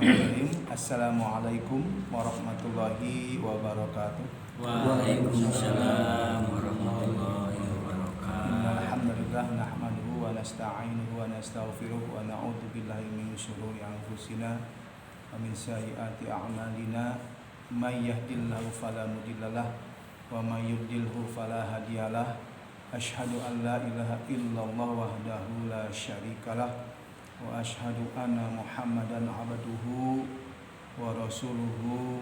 Bismillahirrahmanirrahim. Assalamualaikum warahmatullahi wabarakatuh. Waalaikumsalam warahmatullahi wabarakatuh. Innal hamdalillah nahmaduhu wa nasta'inuhu wa nastaghfiruh wa na'udzu billahi min syururi anfusina wa min sayyiati a'malina. May yahdihillahu fala mudhillalah wa may yudlilhu fala hadiyalah. Asyhadu an la ilaha illallah wahdahu la syarikalah wa asyhadu anna Muhammadan abduhu wa rasuluhu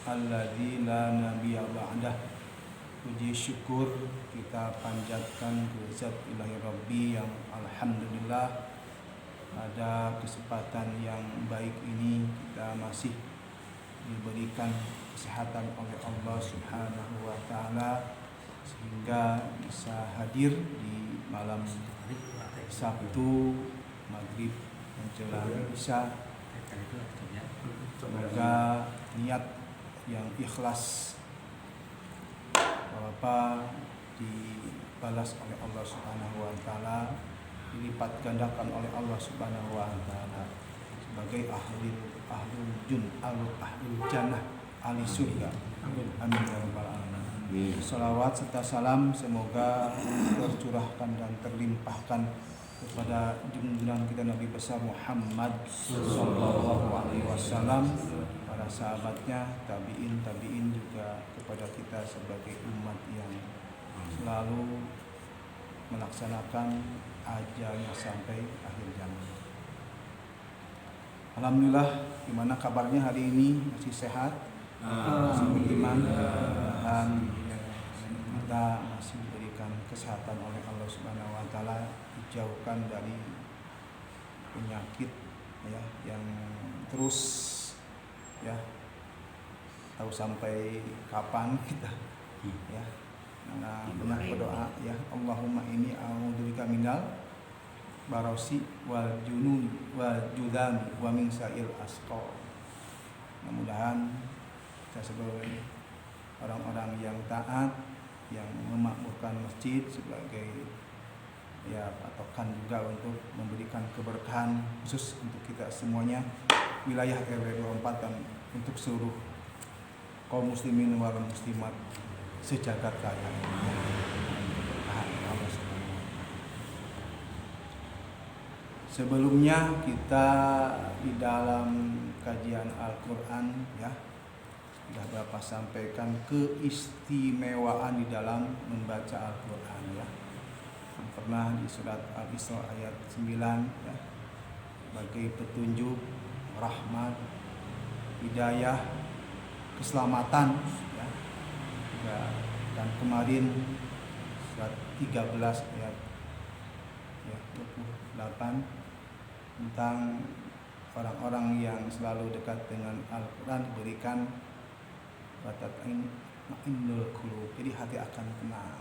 alladzi la nabiyya ba'dah. Puji syukur kita panjatkan kehadirat Ilahi Rabbi yang alhamdulillah pada kesempatan yang baik ini kita masih diberikan kesehatan oleh Allah Subhanahu wa taala sehingga bisa hadir di malam Sabtu maghrib menjelang isya. Semoga niat yang ikhlas Bapak dibalas oleh Allah Subhanahu wa taala, dilipat gandakan oleh Allah Subhanahu wa taala sebagai ahlul jannah, ahli surga. Amin ya rabbal alamin. Salawat serta salam semoga tercurahkan dan terlimpahkan kepada junjungan kita Nabi besar Muhammad sallallahu alaihi wasallam, para sahabatnya, tabi'in juga kepada kita sebagai umat yang selalu melaksanakan ajalnya sampai akhir zaman. Alhamdulillah, gimana kabarnya hari ini? Masih sehat? Masih beriman? Dan kita masih diberikan kesehatan oleh Allah Subhanahu wa taala, dijauhkan dari penyakit ya yang terus ya tahu sampai kapan kita ya. Nah, benar berdoa ya, Allahumma inni a'udzubika minal barasi wal junun wal judan wa min sa'il asqa. Mudah-mudahan kita sebagai orang-orang yang taat, yang memakmurkan masjid sebagai ya patokan juga untuk memberikan keberkahan khusus untuk kita semuanya, wilayah RW 24 dan untuk seluruh kaum muslimin wal muslimat sejagat raya. Sebelumnya kita di dalam kajian Al-Quran ya sudah Bapak sampaikan keistimewaan di dalam membaca Al-Quran ya. Pernah di surat Al-Isra ayat 9 ya, sebagai petunjuk, rahmat, hidayah, keselamatan ya. Dan kemarin surat 13 ayat ya, 28 tentang orang-orang yang selalu dekat dengan Al-Quran diberikan Indul Qulub, jadi hati akan tenang,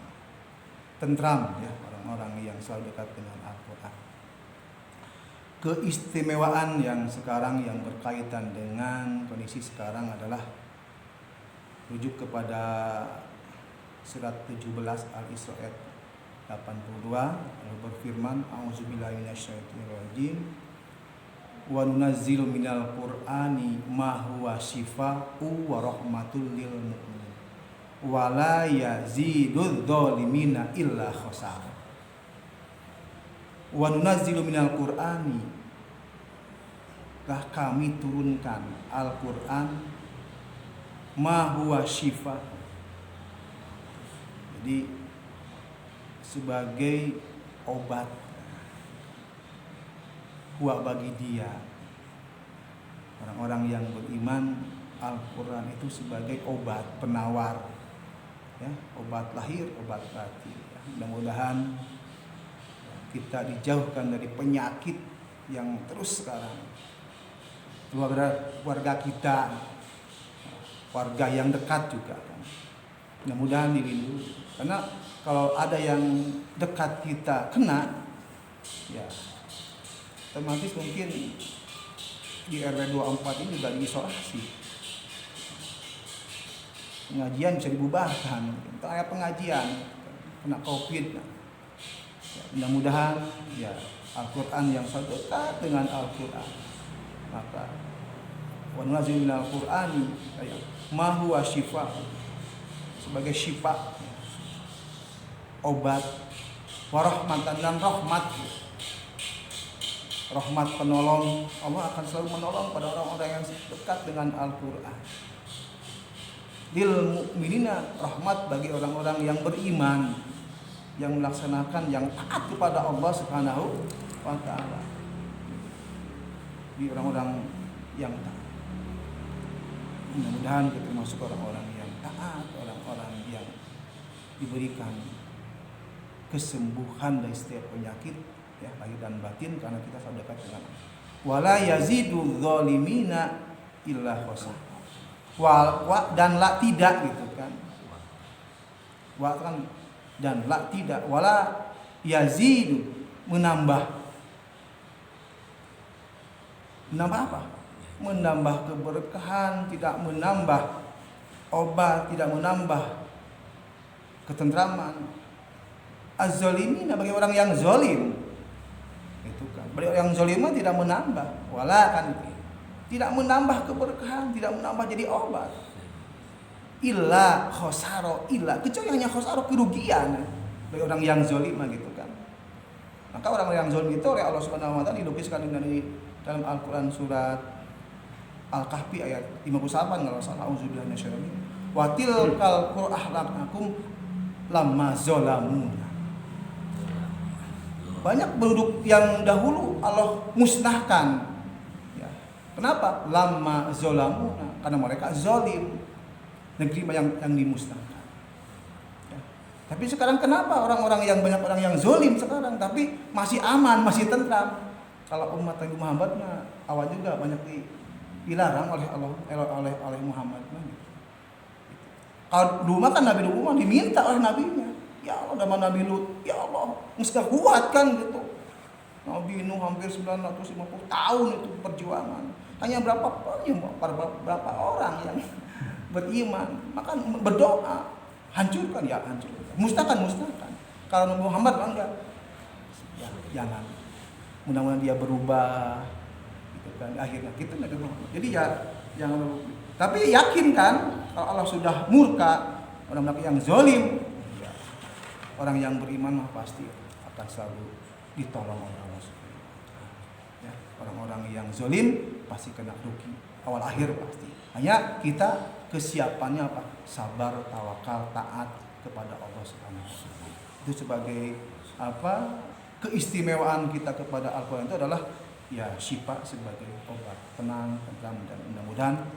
tentram ya orang-orang yang selalu dekat dengan Al-Quran. Keistimewaan yang sekarang yang berkaitan dengan kondisi sekarang adalah rujuk kepada surat 17 Al-Isra ayat 82 yang berfirman, A'udzubillahi minasyaitonirrajim wa nunazzilu minal qur'ani ma huwa syifaa'u wa rahmatul lil mu'minin wa la yazidudz zalimina illa khasara. Wa nunazzilu minal qur'ani, telah kami turunkan Al-Qur'an, ma huwa syifa, jadi sebagai obat, huwa bagi dia orang-orang yang beriman. Al-Quran itu sebagai obat penawar ya, obat lahir, obat batin ya. Mudah-mudahan kita dijauhkan dari penyakit yang terus sekarang keluarga kita, warga yang dekat juga kan. Mudah-mudahan dilindungi, karena kalau ada yang dekat kita kena ya otomatis mungkin di RW 24 ini juga diisolasi, pengajian bisa dibubarkan, entah pengajian kena COVID. Ya, mudah-mudahan ya Al-Quran yang selalu dekat dengan Al-Quran, maka wa nunazzilu minal qur'ani ma huwa syifa, sebagai syifa, obat, warahmatan, dan rahmat. Rahmat penolong, Allah akan selalu menolong pada orang-orang yang dekat dengan Al-Qur'an. Lil mu'minina, rahmat bagi orang-orang yang beriman, yang melaksanakan, yang taat kepada Allah Subhanahu wa taala. Di orang-orang yang taat. Mudah-mudahan kita termasuk orang-orang yang taat, orang-orang yang diberikan kesembuhan dari setiap penyakit, ya, lahir dan batin, karena kita selalu dekat dengan Allah. Wala yazidu dzalimina illa khosar. Dan la tidak gitu kan. Wa kan dan la tidak, wala yazidu menambah apa? Menambah keberkahan, tidak menambah obat, tidak menambah ketentraman. Az-zalimina, bagi orang yang zalim. Itu kan. Bagi orang yang zalim tidak menambah, wala kan tidak menambah keberkahan, tidak menambah jadi obat. Illa khosaro, illa kecuali hanya khosaro, kerugian bagi orang yang zalim gitu kan. Maka orang yang zalim itu oleh Allah Subhanahu wa taala dilukiskan dari dalam Al-Qur'an surat Al-Kahfi ayat 58 kalau salah, auzubillahi minasyaitonir rajim. Wa tilkal qur'ahlakum lamma zalamuna. Banyak penduduk yang dahulu Allah musnahkan. Ya. Kenapa? Lamma zalamuna, karena mereka zalim. Negeri yang dimusnahkan. Ya. Tapi sekarang kenapa orang-orang yang banyak orang yang zalim sekarang, tapi masih aman, masih tentram? Kalau umat Nabi Muhammad awal juga banyak dilarang oleh Allah, oleh Muhammad. Kalau dulu kan Nabi Lut diminta oleh nabinya, ya Allah, sama Nabi Lut, ya Allah, mesti kuat kan gitu. Nabi Nuh hampir 950 tahun itu perjuangan. Hanya berapa orang yang beriman, maka berdoa, hancurkan, musnahkan. Kalau Nabi Muhammad enggak, ya, jangan. Mudah-mudahan dia berubah, gitu kan. Akhirnya kita Nabi Muhammad. Jadi ya jangan. Tapi yakin kan, kalau Allah sudah murka orang yang zalim, ya, orang yang beriman mah pasti akan selalu ditolong oleh Allah. Ya, orang-orang yang zalim pasti kena rugi awal akhir pasti. Hanya kita kesiapannya apa? Sabar, tawakal, taat kepada Allah Subhanahu wa taala. Itu sebagai apa? Keistimewaan kita kepada Al-Qur'an itu adalah ya syifa, sebagai obat, tenang, tentram, dan mudah-mudahan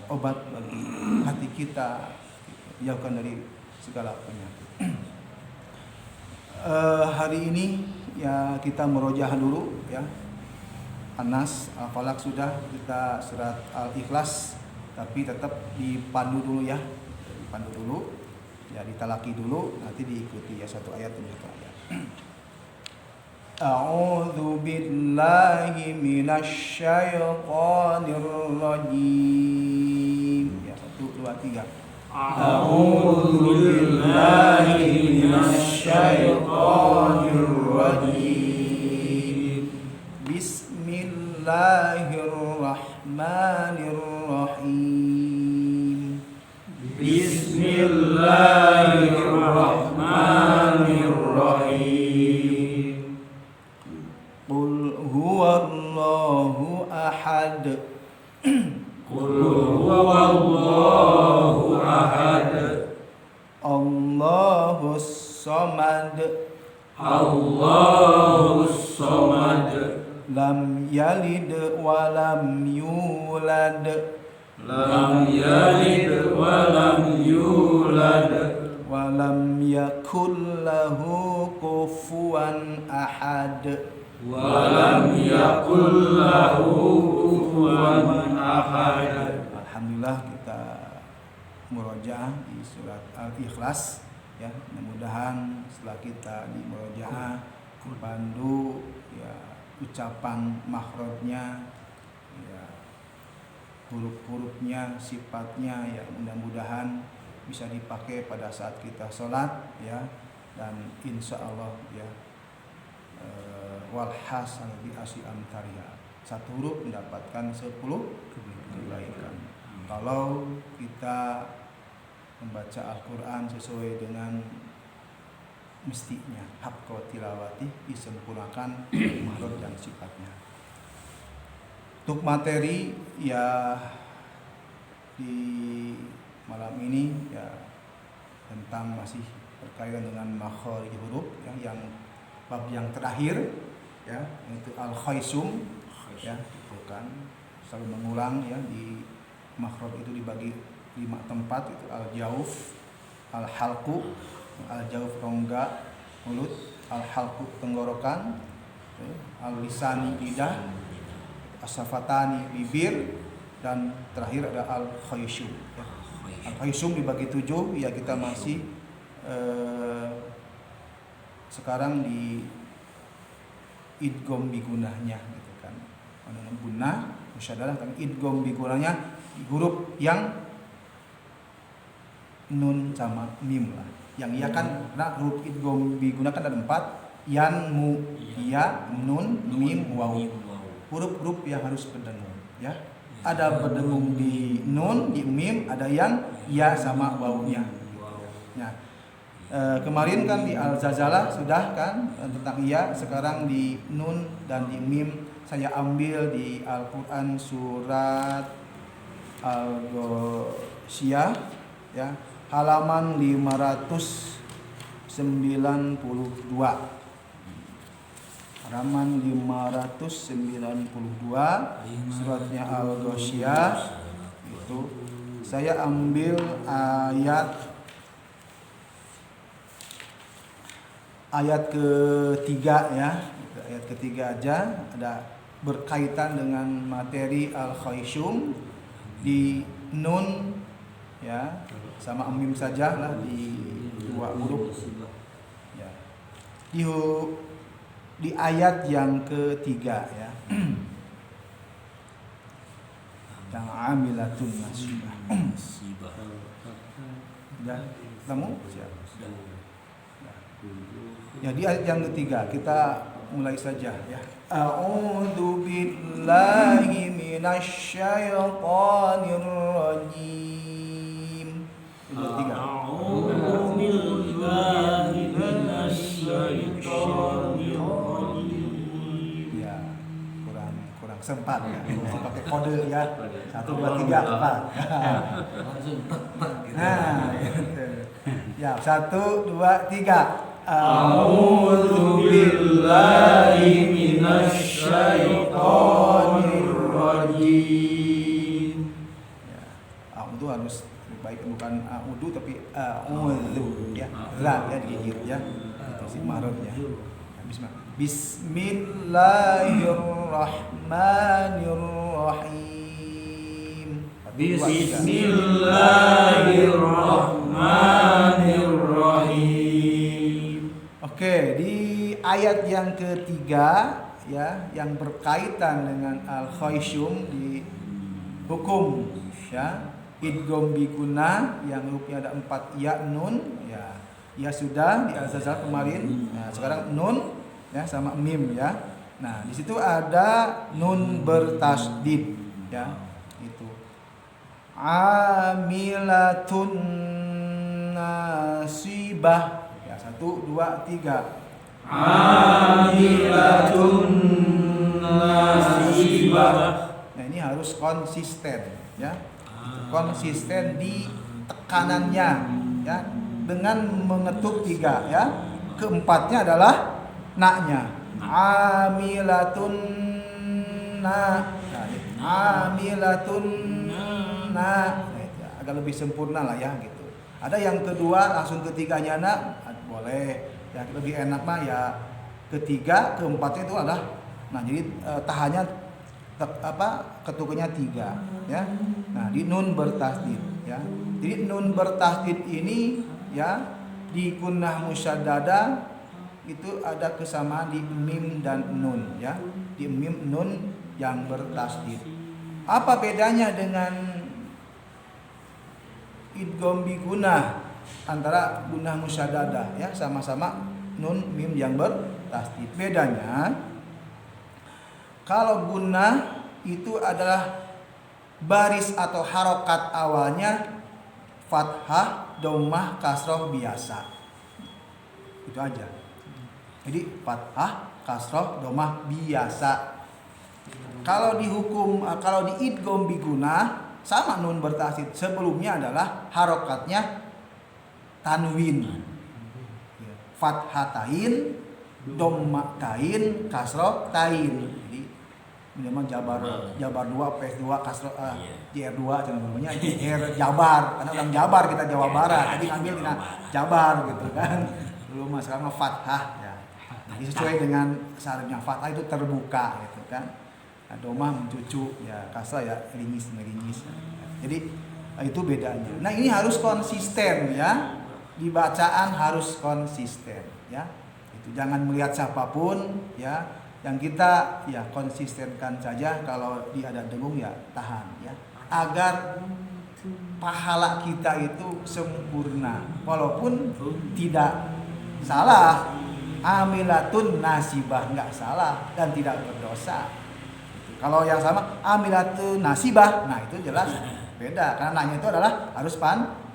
obat bagi hati kita, jauhkan dari segala penyakit. Hari ini ya kita merojah dulu ya. An-Nas, Al-Falaq sudah, kita surat Al-Ikhlas, tapi tetap dipandu dulu ya. Dipandu dulu. Ya ditalaki dulu, nanti diikuti ya satu ayat demi satu ayat. A'udzu billahi minasy syaithanir rajim. Ya 1 2 3. A'udzu billahi minasy syaithanir rajim. Bismillahirrahmanirrahim. Bismillahirrahmanirrahim. Qul huwallahu ahad. Qul huwallahu ahad. Allahus samad. Allahus samad. Lam yalid wa lam yulad. Lam yalid wa lam yulad. Wa lam yakul lahu kufuwan ahad. Wa lam yakul lahu kufuwan ahad. Alhamdulillah kita murojaah di surat Al-Ikhlas ya. Mudah-mudahan setelah kita di murojaah bantu ya ucapan makhrajnya ya, huruf-hurufnya, sifatnya ya, mudah-mudahan bisa dipakai pada saat kita sholat ya, dan insya Allah ya walhasan bi asyi amtariha. satu huruf mendapatkan 10 kebaikan. Kalau kita membaca Al-Quran sesuai dengan mestinya, haqqa tilawati, disempurnakan makhraj dan sifatnya. Untuk materi ya di malam ini ya tentang masih berkaitan dengan makhraj huruf yang bab yang terakhir ya, yaitu al-khaisum ya, itu kan selalu mengulang ya, di makhraj itu dibagi 5 tempat, itu al-jauf, al-halqu, al-jauf rongga mulut, al-halqu tenggorokan, al-lisani lidah, as-safatani bibir, dan terakhir ada al-khaisum ya. Al-khaisum dibagi 7 ya, kita masih sekarang di idgham bigunahnya gitu kan. Dengan gunah musyaddadah, tapi idgham bigunahnya huruf yang nun sama mim lah. Yang iya kan, nah huruf idgham bigunah kan ada 4, yan, mu, ya, nun, mim, waw. Huruf-huruf yang harus berdengung ya. Ada berdengung di nun, di mim, ada yang ya sama wawnya. Nah, kemarin kan di Al-Zazalah sudah kan tentang iya, sekarang di nun dan di mim saya ambil di Al-Quran surat Al-Ghasyiyah ya, halaman 592. Halaman 592 suratnya Al-Ghasyiyah itu saya ambil ayat ketiga ya, ayat ketiga aja, ada berkaitan dengan materi al-khaisum di nun ya, sama mim saja lah di 2 huruf ya. Di ayat yang ketiga ya, yang amilatun nasibah. Ya, kamu siap? Ya, di ayat yang ketiga kita mulai saja ya. A'udzu billahi minasyaitonir rajim. Ketiga. A'udzu billahi minasyaitonir rajim. Ya, kurang sempat ya. Mesti pakai kode ya. 1 2 3 4. Langsung tek gitu. Nah, gitu. Ya, 1 2 3. A'udzu billahi minasyaitonir rajim. Ya, a'udzu harus baik, bukan a'udzu tapi a'udzu ya. Ra ya digigit ya. Itu si marotnya. Ya, Bismillahirrahmanirrahim. Bismillahirrahmanirrahim. Oke, di ayat yang ketiga ya, yang berkaitan dengan al-khaisum di hukum ya, idgham bigunah yang hurufnya ada 4 ya, nun ya. Ya sudah di Al-Zazal kemarin. Nah, sekarang nun ya sama mim ya. Nah, di situ ada nun bertasdid ya. Itu amilatun nasibah. Ya, 1 2 3. Amilatun nasibah. Nah, ini harus konsisten ya. Konsisten di tekanannya ya, dengan mengetuk 3 ya. Keempatnya adalah na-nya. Amilatun na. Amilatun na. Agak lebih sempurna lah ya gitu. Ada yang kedua langsung ketiganya na, boleh. Ya lebih enak mah ya ketiga, keempatnya itu adalah nah, jadi tahannya ketukannya 3 ya. Nah, di nun bertasdid ya. Jadi nun bertasdid ini ya, di gunnah musyaddadah itu ada kesamaan di mim dan nun ya. Di mim nun yang bertasdid. Apa bedanya dengan idgham bi gunnah antara gunnah musyaddadah ya, sama-sama nun mim yang bertasdid. Bedanya Kalau gunnah itu adalah baris atau harokat awalnya fathah, dhammah, kasroh biasa. Itu aja. Jadi fathah, kasroh, dhammah biasa. Kalau dihukum, kalau diidgham bi gunnah sama nun bertasid. Sebelumnya adalah harokatnya tanwin. Fathatain, dhammatain, kasroh tain. Jadi minimal jabar 2, PS 2, kasroh JR 2 namanya JR Jabar. Karena orang Jabar kita Jawa Barat. Jadi ambil dengan Jabar gitu kan. Dulu masalah fathah ya. Jadi sesuai dengan syaratnya fathah itu terbuka gitu kan. Nah, dhammah mencucu ya, kasroh ya ringis. Jadi itu bedanya. Nah, ini harus konsisten ya. Di bacaan harus konsisten ya. Itu jangan melihat siapapun ya. Yang kita ya konsistenkan saja, kalau dia ada dengung ya tahan ya. Agar pahala kita itu sempurna walaupun tidak salah. Amilatun nasibah enggak salah dan tidak berdosa. Kalau yang sama amilatun nasibah, nah itu jelas beda karena nanya itu adalah harus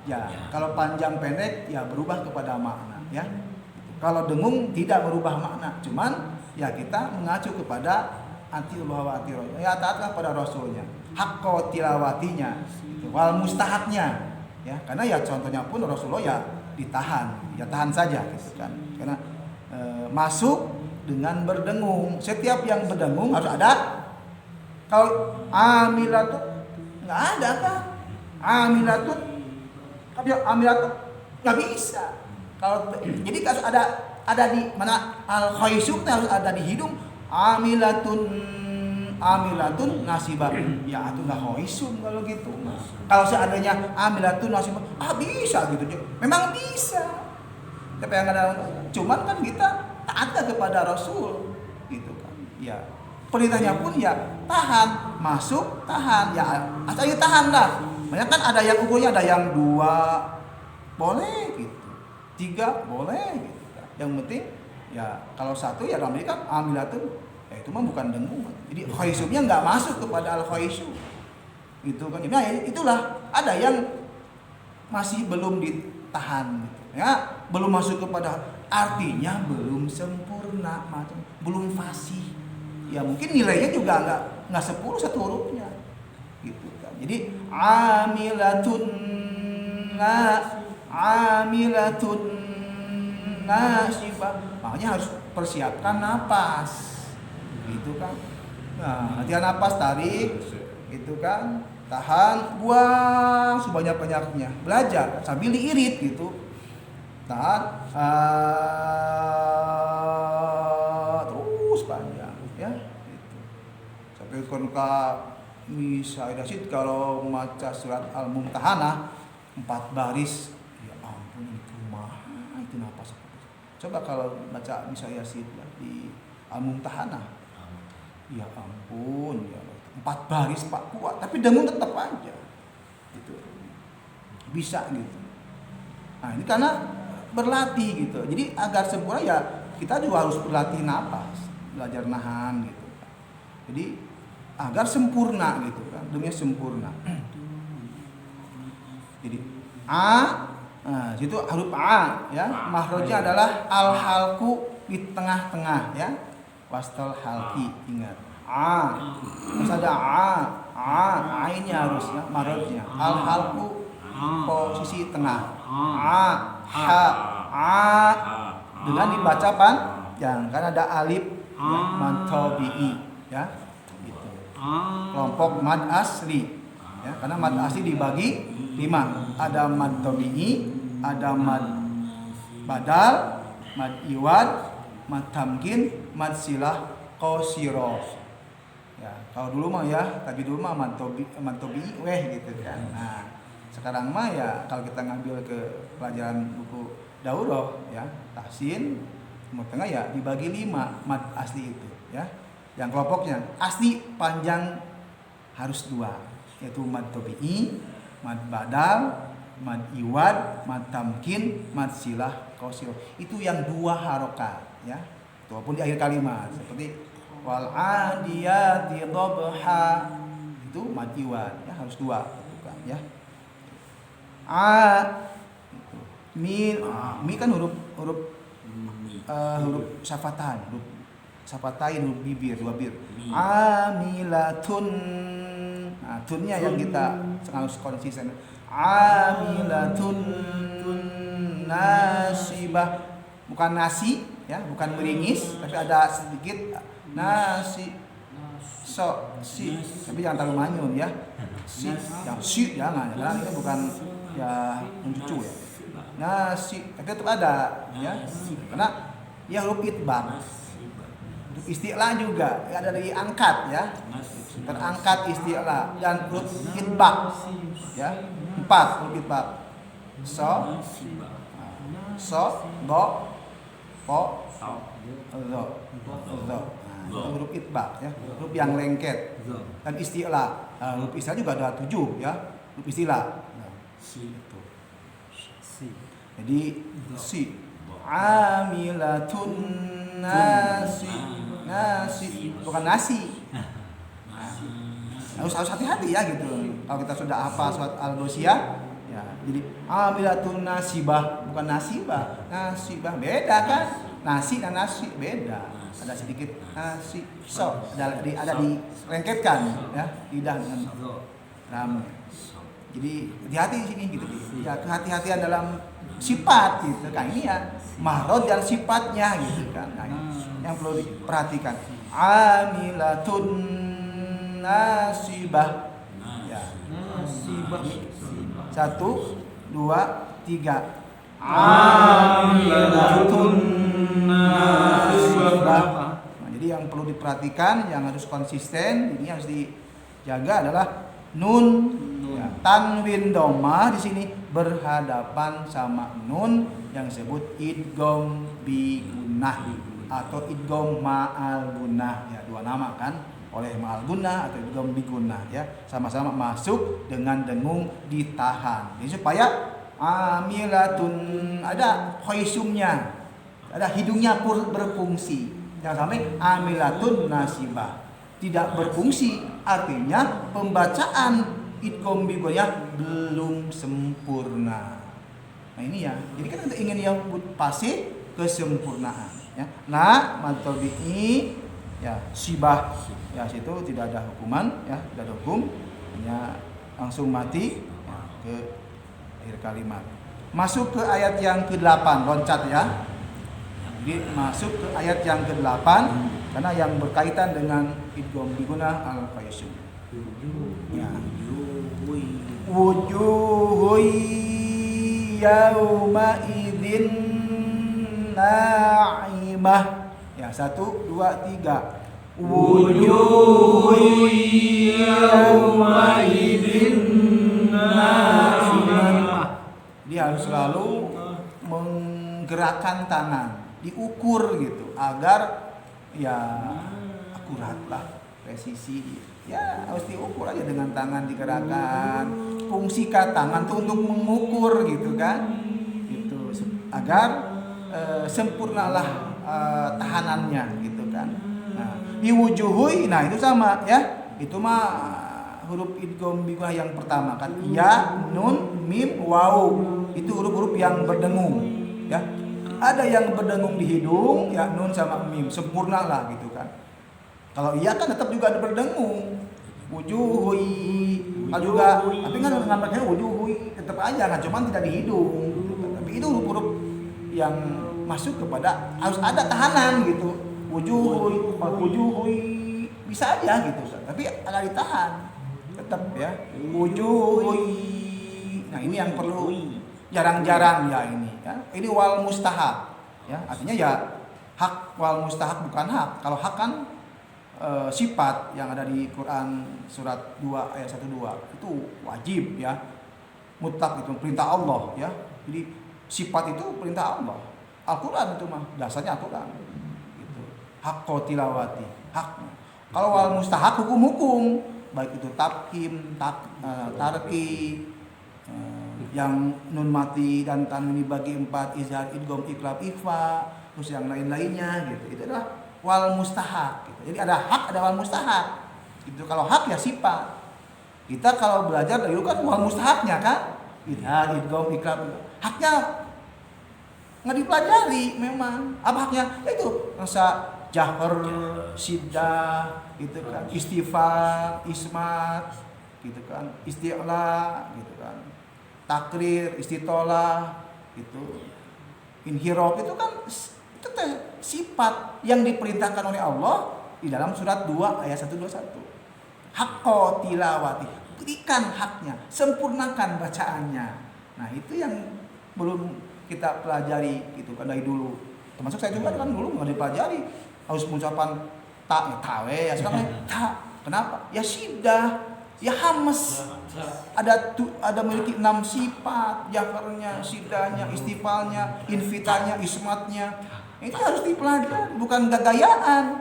ya, kalau panjang pendek ya berubah kepada makna ya. Kalau dengung tidak berubah makna, cuman ya kita mengacu kepada atiullah wa atiur. Ya taatlah pada rasulnya, haqqo tilawatinya, wal mustahabnya ya. Karena ya contohnya pun Rasulullah ya ditahan, ya tahan saja gitu kan. Karena masuk dengan berdengung. Setiap yang berdengung harus ada. Kalau amilatun nggak ada kan? Amilatun nggak bisa. Kalau jadi harus ada di mana al-khaisyuk harus ada di hidung. Amilatun nasibah. Ya itu nggak khaisyuk kalau gitu. Kalau seandainya amilatun nasibah, bisa gitu. Memang bisa. Tapi yang ada, cuman kan kita taat kepada Rasul gitu kan. Ya perintahnya pun ya tahan, masuk tahan, ya asalnya tahan lah. Banyak kan ada yang ukurnya, ada yang 2 boleh gitu, 3 boleh gitu kan. Yang penting ya kalau 1 ya dalam ini kan amilatun, ya itu mah bukan dengung. Jadi khaisyumnya nggak masuk kepada al-khaisyum gitu kan. Nah itulah ada yang masih belum ditahan gitu. Ya belum masuk kepada, artinya belum sempurna, belum fasih. Ya mungkin nilainya juga nggak 10 satu hurufnya gitu kan. Jadi amilatun nasibah, makanya harus persiapkan napas gitu kan. Nah latihan napas, tarik gitu kan, tahan, buang sebanyak-banyaknya, belajar sambil diirit gitu. Tahan terus panjang ya gitu. Sampai konka misalnya kalau baca surat Al-Mumtahanah 4 baris, ya ampun itu kumaha itu napas. Coba kalau baca misalnya ya, di Al-Mumtahanah, ya ampun ya 4 baris Pak kuat, tapi dengung tetap aja gitu. Bisa gitu. Nah ini karena berlatih gitu. Jadi agar sempurna ya kita juga harus berlatih napas, belajar nahan gitu. Jadi agar sempurna gitu kan, demi sempurna. Jadi nah situ huruf A ya, makhrajnya adalah al-halqu di tengah-tengah ya. Wastal halqi, ingat. Terus ada ainnya harus ya, makhrajnya. Al-halqu posisi tengah. Dengan dibaca panjang karena ada alif ya, mad tabi'i ya gitu. Kelompok mad asli ya, karena mad asli dibagi 5. Ada mad tabi'i, ada mad badal, mad iwad, mad tamkin, mad silah, qasira. Ya, kalau dulu mah ya, tapi dulu mah mad tabi'i gitu kan. Nah, sekarang mah ya kalau kita ngambil ke pelajaran buku daurah ya, tahsin Timur Tengah ya dibagi 5 mad asli itu ya. Yang kelompoknya asli panjang harus 2, yaitu mad tabi'i, mad badal, mad iwad, mad tamkin, mad silah, qasira. Itu yang 2 harokat ya. Walaupun di akhir kalimat seperti wal adiyati dhabha. Itu matiwan ya, harus dua bukan ya. Itu. Mi kan huruf syafatan, huruf syafatain, huruf bibir, dua bir. Amilatun. Nah, tunnya yang kita harus konsisten. Amilatun nasibah. Bukan nasi ya, bukan meringis, tapi ada sedikit nasi. Si, tapi jangan terlalu manyun ya. Si jangan, karena ini bukan ya mencucu ya. Nasi, tapi tetap ada ya. Karena ya huruf itbaq. Huruf isti'la juga ada dari angkat ya. Terangkat isti'la dan huruf itbaq ya. 4 huruf itbaq. So, do, po, do. Huruf itbaq ya, huruf yang lengket. Dan isti'la. Huruf isti'la juga ada 7 ya. Huruf isti'la. Jadi si amilatun nasi bukan nasi. Harus hati-hati ya gitu. Kalau kita sudah hafal surat Al-Ghasyiyah ya, jadi amilatun nasibah bukan nasibah. Nasibah beda kan? Nasi dan nasi beda. Ada sedikit nasi. So, ada dilengketkan ya, lidah dengan ram. Jadi hati-hati di sini gitu. Ya, kehati-hatian dalam sifat gitu kan. Ini ya mahrod dan sifatnya gitu kan. Nah, yang perlu diperhatikan. Amilatun nasibah. Ya. Nasibah. 1 2 3. Amilatun nasibah. Nah, jadi yang perlu diperhatikan, yang harus konsisten, ini harus dijaga adalah nun. Ya, tanwin dhamma di sini berhadapan sama nun yang disebut idgham bi gunnah atau idgham ma'al gunnah ya, dua nama kan, oleh ma'al gunnah atau idgham bi gunnah ya, sama-sama masuk dengan dengung ditahan. Jadi supaya amilatun ada khaisumnya, ada hidungnya pun berfungsi. Jangan sampai amilatun nasibah tidak berfungsi, artinya pembacaan idgham bi gunnah belum sempurna. Nah ini ya, jadi kan kita ingin yang pasti kesempurnaan ya. Nah, mad tabi'i ya sibah ya, situ tidak ada hukuman ya, tidak ada hukum, hanya langsung mati ya, ke akhir kalimat. Masuk ke ayat yang ke-8, loncat ya. Jadi masuk ke ayat yang ke-8 karena yang berkaitan dengan idgham bi gunnah al-qaisum. Ya. Wujuhun yauma idzin na'imah. Ya, 1 2 3. Wujuhun yauma idzin na'imah. Dia harus selalu menggerakkan tangan, diukur gitu agar ya akurat lah, presisi. Ya harus diukur aja dengan tangan digerakkan. Fungsikan tangan tuh untuk mengukur gitu kan, gitu agar sempurnalah tahanannya gitu kan. Nah, iwujuhui, nah itu sama ya, itu mah huruf idgham bi gunnah yang pertama kan, ya, nun, mim, waw, itu huruf-huruf yang berdengung ya. Ada yang berdengung di hidung ya, nun sama mim, sempurnalah gitu kan. Kalau iya kan tetap juga ada berdengung. Wujuhui, kalau juga, tapi kan ngamarnya wujuhui tetap aja kan, cuman tidak di hidung. Tapi itu huruf-huruf yang masuk kepada harus ada tahanan gitu. Wujuhui bisa aja gitu, tapi agak ditahan tetap ya. Wujuhui. Nah ini yang perlu jarang-jarang ya ini ya. Ini wal mustahab ya, artinya ya hak wal mustahab bukan hak. Kalau hak kan sifat yang ada di Quran surat 2 ayat 1-2 itu wajib ya, mutlak, itu perintah Allah ya. Jadi sifat itu perintah Allah. Al-Quran itu mah dasarnya Al-Quran gitu. Hak tilawati, haknya. Kalau wal mustahab hukum-hukum, baik itu tafkhim, tarki, yang nun mati dan tanwin dibagi 4, izhar, idgham, iqlab, ikhfa, terus yang lain-lainnya gitu. Itu adalah wal mustahak gitu. Jadi ada hak, ada wal mustahak. Itu kalau hak ya sifat. Kita kalau belajar dulu kan wal mustahaknya kan. Idhar, idgham, iqlab. Haknya nggak dipelajari memang. Apa haknya? Ya itu rasa jahar, syiddah, gitu kan, istighfar, ismat, gitu kan, isti'la, gitu kan, takrir, istitolah, gitu, inhiraf itu kan itu sifat yang diperintahkan oleh Allah di dalam surat 2 ayat 121. Haqqa tilawati, berikan haknya, sempurnakan bacaannya. Nah itu yang belum kita pelajari gitu kan dari dulu. Termasuk saya juga kan dulu nggak dipelajari. Harus mengucapan tak ya tawe ya sekarang tak. Kenapa? Ya syiddah, ya hamas. Ada memiliki 6 sifat, jaharnya, syiddahnya, istifalnya, infitanya, ismatnya. Itu harus dipelajari, bukan gayaan.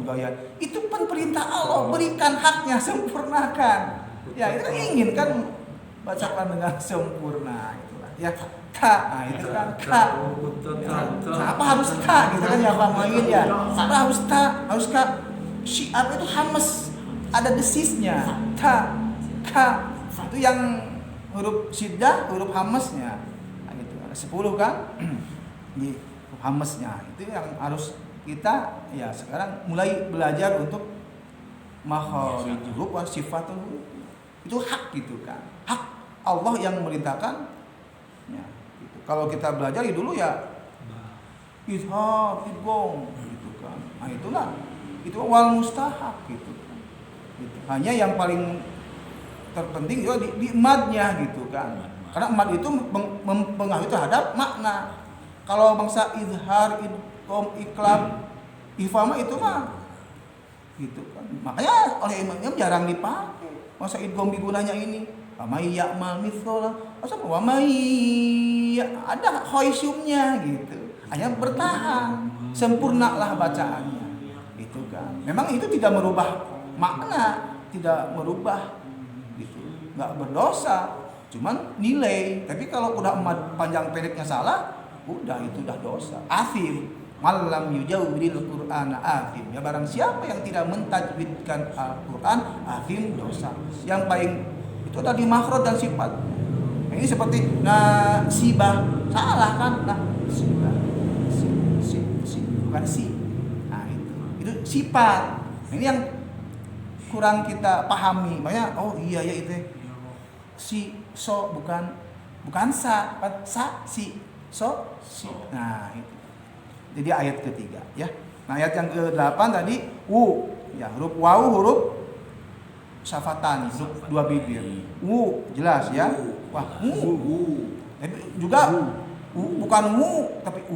Gaya. Itu pun perintah Allah, berikan haknya, sempurnakan. Ya itu kan ingin kan bacakan dengan sempurna itulah. Ya tak, nah itu kan tak. Apa harus tak gitu kan ya Bang Main ya. Apa harus tak, harus kak. Syiar itu hamas, ada desisnya. Tak, ka. Itu yang huruf syiddah, huruf hamasnya. Nah gitu. Ada 10 kan? Di huruf hamasnya. Itu yang harus kita ya sekarang mulai belajar untuk makharijul huruf wa sifatul huruf. Itu hak gitu kan. Hak Allah yang memerintahkan. Ya, gitu. Kalau kita belajar ya dulu ya izhar, idgham gitu kan. Nah itulah itu wal mustahak gitu kan. Gitu. Hanya yang paling terpenting juga di madnya gitu kan. Karena mad itu mempengaruhi terhadap makna. Kalau bangsa izhar, idgham, iqlab, ifama itu mah gitu kan. Makanya oleh imam jarang dipakai. Masa idgham digunanya ini wa may ya'mal mithqala wa may ada khoisyumnya gitu. Hanya bertahan, sempurnalah bacaannya. Itu kan. Memang itu tidak merubah makna, tidak merubah gitu. Enggak berdosa, cuman nilai. Tapi kalau udah panjang pendeknya salah, udah itu udah dosa. Athim malam yujawwidil Qur'ana athim. Ya barang siapa yang tidak mentajwidkan Al-Qur'an, athim dosa. Yang paling itu tadi makhraj dan sifat. Nah, ini seperti nasibah, salah kan? Nasibah. Bukan si. Nah, itu sifat. Nah, ini yang kurang kita pahami. Makanya oh iya ya itu. Si so bukan sa, si so si. Nah, itu. Jadi ayat ketiga ya. Nah, ayat yang ke-8 tadi ya huruf waw huruf syafatan, huruf 2 bibir. Jelas ya. Wah, tapi juga bukan tapi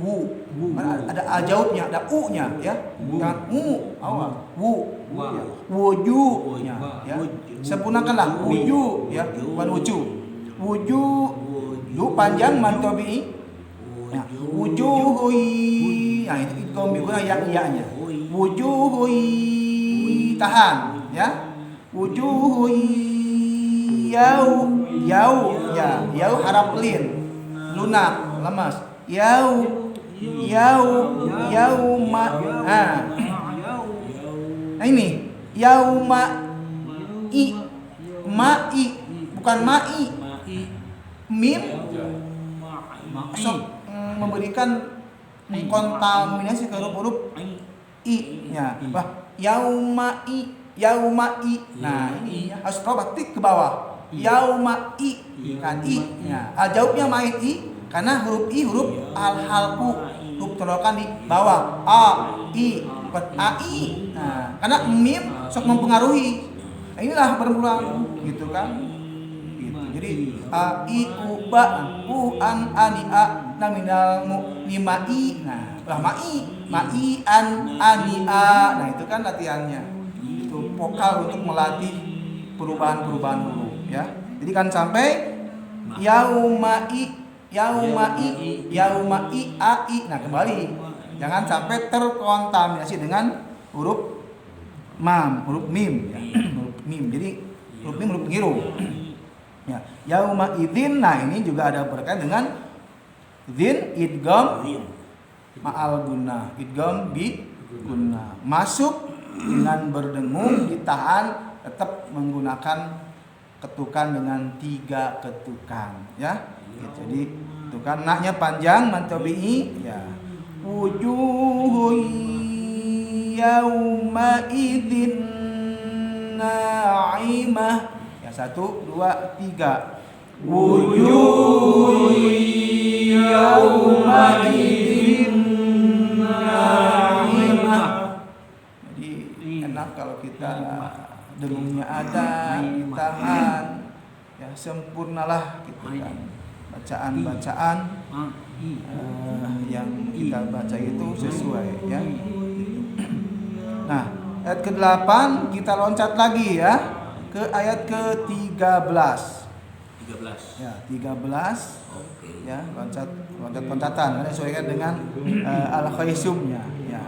ada ajaubnya, ada u-nya ya. Jangan awal. Ya. Wujuhnya ya. Sempurnakanlah wujuh ya, bukan wuju. Wujuh panjang mantobi. Ya, wujuhui. Nah, itu idgham biguna yang iya-nya. Wujuhui tahan ya. Wujuhui yau harap lin lunak lemas yauma nah ini yauma ma'i bukan ma'i mim memberikan mengkontaminasi ke huruf i nya yaumai. Nah, ini harus probatik ke bawah. Yaumai kan i-nya. Jawabnya main i karena huruf i huruf al-halqu, huruf tenggorokan di bawah. Bukan ai. Nah, karena mim sok mempengaruhi. Nah, inilah berulang gitu kan. Gitu. Jadi i uba an ania naminal mu'mimai. Nah, mai an ania. Nah, itu kan latihannya. Vokal untuk melatih perubahan-perubahan huruf ya. Jadi kan sampai yaumai ai. Nah, kembali. Jangan sampai terkontaminasi dengan huruf huruf mim ya. Huruf mim. Jadi huruf mim huruf pengiru. Ya, yauma idzin. Nah, ini juga ada berkaitan dengan dzin idgham ma'al gunnah. Idgham bi guna. Masuk dengan berdengung, ditahan tetap menggunakan ketukan dengan 3 ketukan ya. Jadi ketukan naknya panjang mantobi'i ya. Wujuhun yauma idzin na'imah. Ya 1 2 3. Wujuhun yauma idzin na'imah. Jadi enak kalau kita dengungnya ada, ditahan, ya sempurnalah gitu kan. Bacaan-bacaan yang kita baca itu sesuai ya. Nah, ayat ke-8 kita loncat lagi ya ke ayat ke-13. 13. Ya, 13 Oke. ya, loncatan karena sesuaikan dengan al-khaisumnya ya.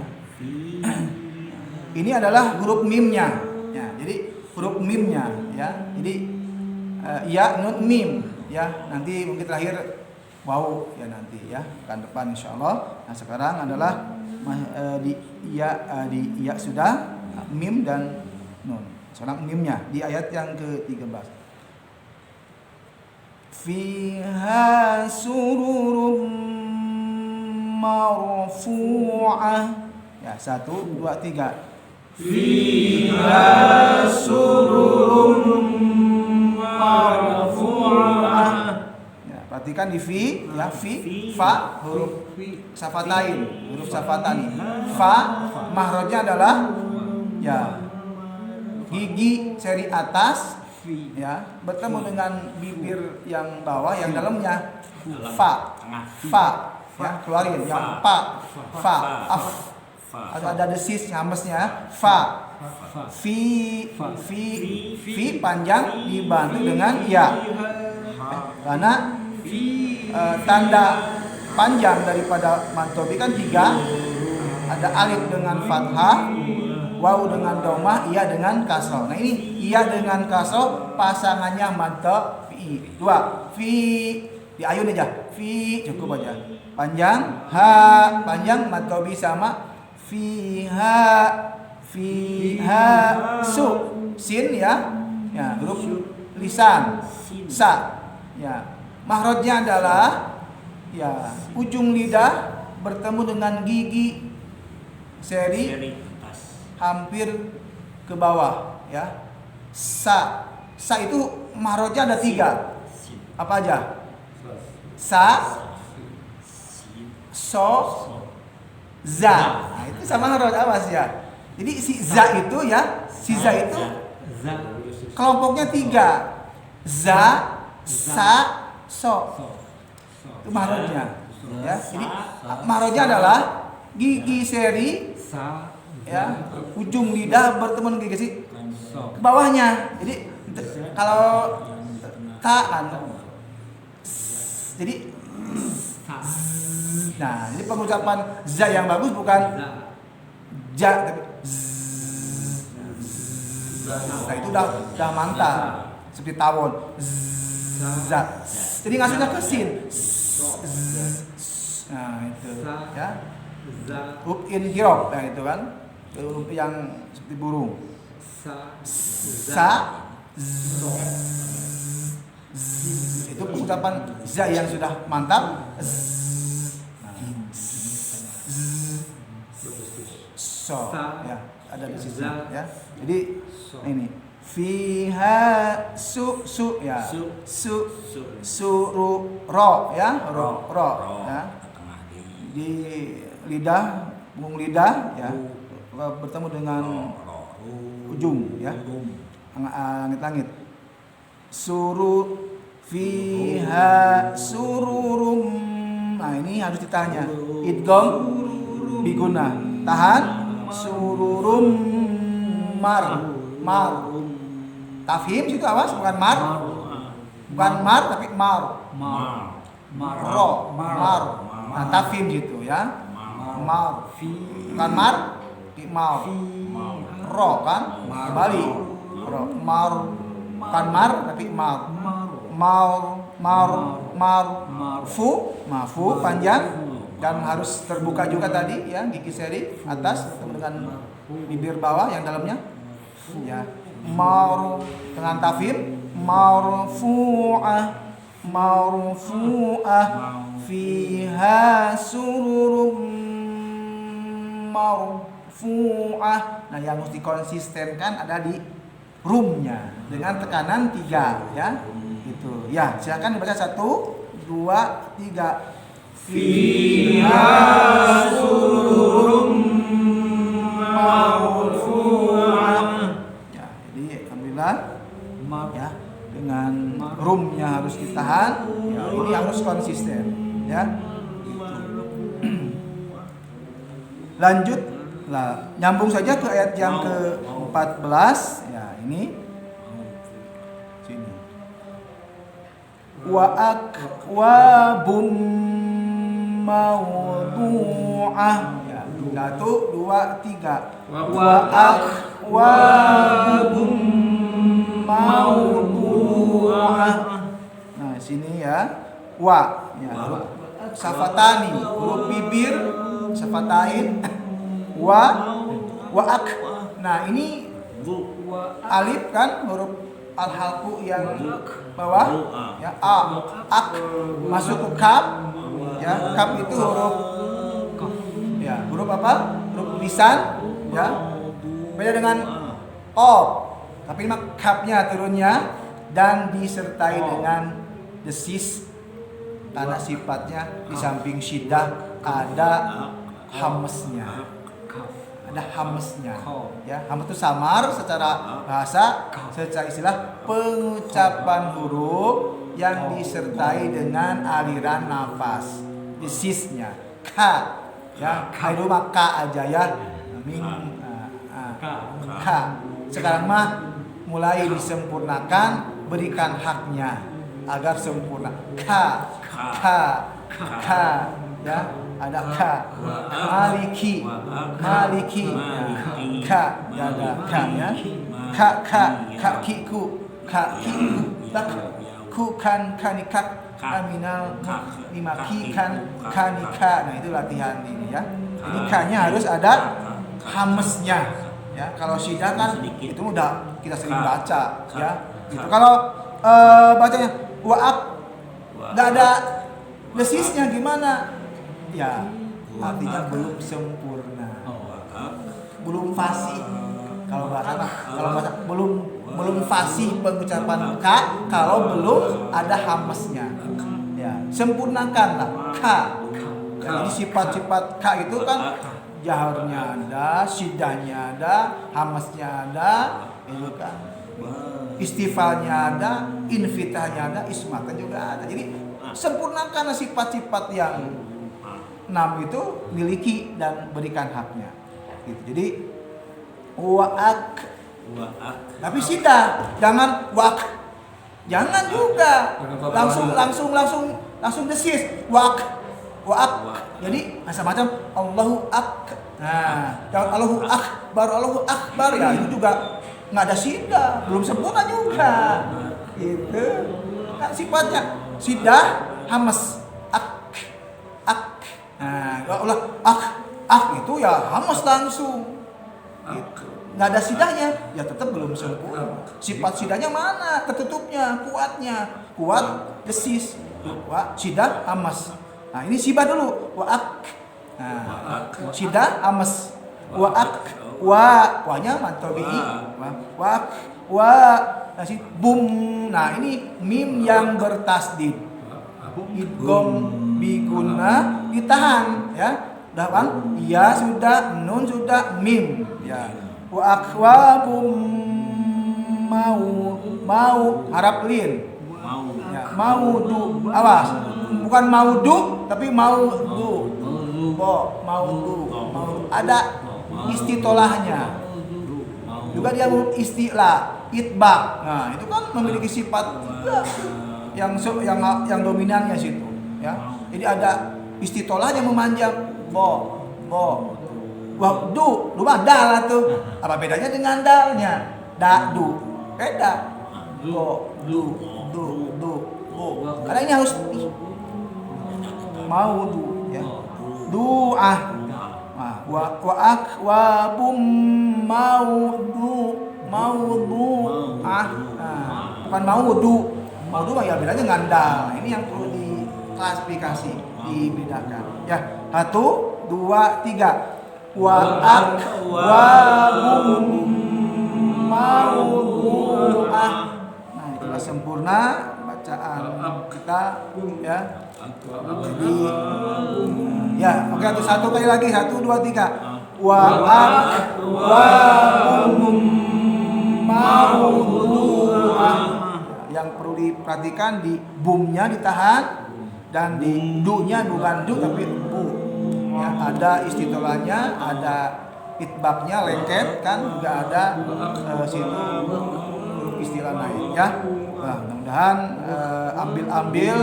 Ini adalah huruf mimnya ya. Jadi huruf mimnya ya. Jadi ya nun mim ya. Nanti mungkin terakhir wau ya nanti ya kan depan insyaallah. Nah, sekarang adalah di ya sudah mim dan nun. Sekarang mimnya di ayat yang ke-13. Fiha sururum marfu'ah. Ya, 1 2 3. Fiha sururum marfu'ah. Ya, perhatikan di fi ya, fa huruf safatain, huruf safatani. Fa mahrajnya adalah ya gigi seri atas ya bertemu dengan bibir yang bawah yang dalamnya fa ya keluarin yang fa ada desis hamesnya fa fi panjang dibantu dengan ya karena tanda panjang daripada mantobi kan 3 ada alif dengan fathah, waw dengan dhammah, iya dengan kasroh. Nah ini iya dengan kasroh pasangannya mantap fi. 2 fi diayun aja. Fi cukup aja. Panjang ha panjang mantap sama fiha su sin ya. Ya, huruf lisan sa. Ya. Mahrajnya adalah ya ujung lidah bertemu dengan gigi seri hampir ke bawah ya. Sa itu mahrajnya ada 3. Apa aja? Sa, so, za. Nah, itu sama mahraj apa sih ya? Jadi si za itu ya, si za itu kelompoknya 3. Za, sa, so. Itu mahrajnya. Ya, jadi mahrajnya adalah gigi seri ya ujung lidah bertemu dengan gigi ke bawahnya. Jadi kalau ta kan jadi nah jadi pengucapan za yang bagus bukan ja tapi nah itu udah mantap seperti tawon za. Jadi ngasuhnya ke sin. Nah itu ya huruf inhirab nah itu kan huruf yang seperti burung sa itu pengucapan za yang sudah mantap so ya ada di sisi ya. Jadi ini fiha su ya ru ro ya ro ya di lidah bung lidah ya bertemu dengan ujung ya langit-langit suru fiha sururum. Nah ini harus ditanya idgham biguna tahan sururum mar tafhim situ awas bukan mar tapi mar ro mar. Nah tafhim gitu ya mar bukan mar ro kan kembali ro mar bukan mar tapi mar fu panjang dan harus terbuka juga tadi ya, gigi seri atas ketemu dengan bibir bawah yang dalamnya ya. Dengan tafim marfu'ah fiha sururum marfu'ah. Nah, yang mesti konsistenkan ada di rumnya dengan tekanan 3 ya. Gitu. Ya, silakan dibaca 1 2 3. Fiha sururum marfu'ah. Ya, jadi alhamdulillah ya, dengan rumnya harus ditahan. Ya, ini harus konsisten ya. Lanjut lah, nyambung saja ke ayat yang ke-14 ya, ini sini. Wa akwabum mawdu'ah ya. 1 2 3. Wa akwabum mawdu'ah. Nah, sini ya. Wa ya. Safatani, huruf bibir, safatain. Wa ak. Nah, ini alif kan huruf al-halqu yang bawah ya, a ak masuk ke kaf ya. Kaf itu huruf ya, huruf apa? Huruf lisan ya. Beda dengan o. Tapi ini kafnya turunnya dan disertai dengan desis karena sifatnya di samping syiddah ada hamesnya. Ada hamesnya ya. Hames itu samar secara bahasa, secara istilah pengucapan huruf yang disertai dengan aliran nafas, desisnya ka ya. Itu mah ka aja ya, ka. Sekarang mah mulai disempurnakan, berikan haknya agar sempurna. Ka ya, ada ka. Maliki ya. Ka ya, ada ka ya. Kakiku tak kukan kanikak aminal limakikan kanika. Nah, itu latihan ini ya. Jadi ka-nya harus ada hamesnya ya. Kalau syiddah kan itu udah kita sering baca ya. Gitu. Kalau bacanya wa'ak enggak ada desisnya gimana? Ya, artinya belum sempurna. Belum fasih. Kalau bahasa belum fasih pengucapan ka kalau belum ada hamesnya. Ya, sempurnakanlah ka. Jadi sifat-sifat ka itu kan jaharnya ada, syiddahnya ada, hamesnya ada, itu kan. Istifalnya ada, infitahnya ada, ismatnya juga ada. Jadi sempurnakan sifat-sifat yang 6 itu miliki dan berikan haknya. Gitu. Jadi wa'ak. Tapi syiddah, jangan wa'ak. Jangan juga. Langsung desis. Wa'ak. Jadi macam-macam Allahu ak. Nah, jangan Allahu akbar ya, itu juga nggak ada syiddah, belum sempurna juga. Gitu. Nah, sifatnya syiddah hamas ak. Nah, kalau ak itu ya hamas langsung. Gitu. Nggak ada siddahnya, ya tetap belum sempurna. Sifat siddahnya mana? Tertutupnya, kuat, desis. Syiddah hamas. Nah, ini sibah dulu. Wa'ak. Nah, syiddah hamas. Wa'nya mantobi'i. Nasi bum. Nah, ini mim yang bertasdid. Idgham biguna ditahan ya. Udah kan? Ya sudah, nun sudah, mim ya. Wa akwabum mau harap lin. Ya, maudu. Awas. Bukan maudu tapi maudu. Maudu. Ada istitolahnya. Juga dia istilah itbaq. Nah, itu kan memiliki sifat yang dominannya situ ya. Jadi ada istitolahnya memanjang. Du mah dal tuh. Apa bedanya dengan dalnya? Du. Beda. Du. Karena ini harus maudu ya. du'ah. Nah, wa akwabum mawdu'ah. Nah, bukan maudu. Maudu mah ya bedanya ngandal. Ini yang perlu diklasifikasi, dibedakan. Ya, 1, 2, 3. Wa akwabum mawdu'ah. Nah, itulah sempurna bacaan kita ya. Jadi ya, oke, satu kali lagi. 1, 2, 3. Wa akwabum mawdu'ah. Yang perlu diperhatikan di bumnya ditahan dan di du-nya bukan du tapi bu. Ya, ada istitolahnya, ada itbaknya lengket kan, juga ada situ istilah naik ya. Nah, mudah-mudahan ambil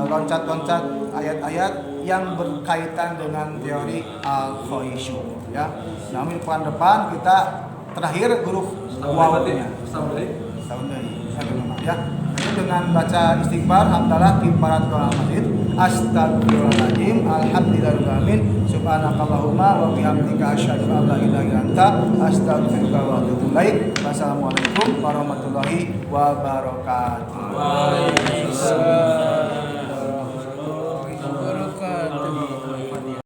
loncat-loncat ayat-ayat yang berkaitan dengan teori al-khaisyu ya. Namun pekan depan kita terakhir huruf wawnya. Ya. Dengan baca istighfar, hamdalah, kifarat doa masjid, astagfirullahaladzim, alhamdulillahirrahmanirrahim, subhanakallahumma wa bihamdika asyhadu an la ilaha illa anta, astaghfiruka wa atubu ilaik. Wassalamualaikum warahmatullahi wabarakatuh.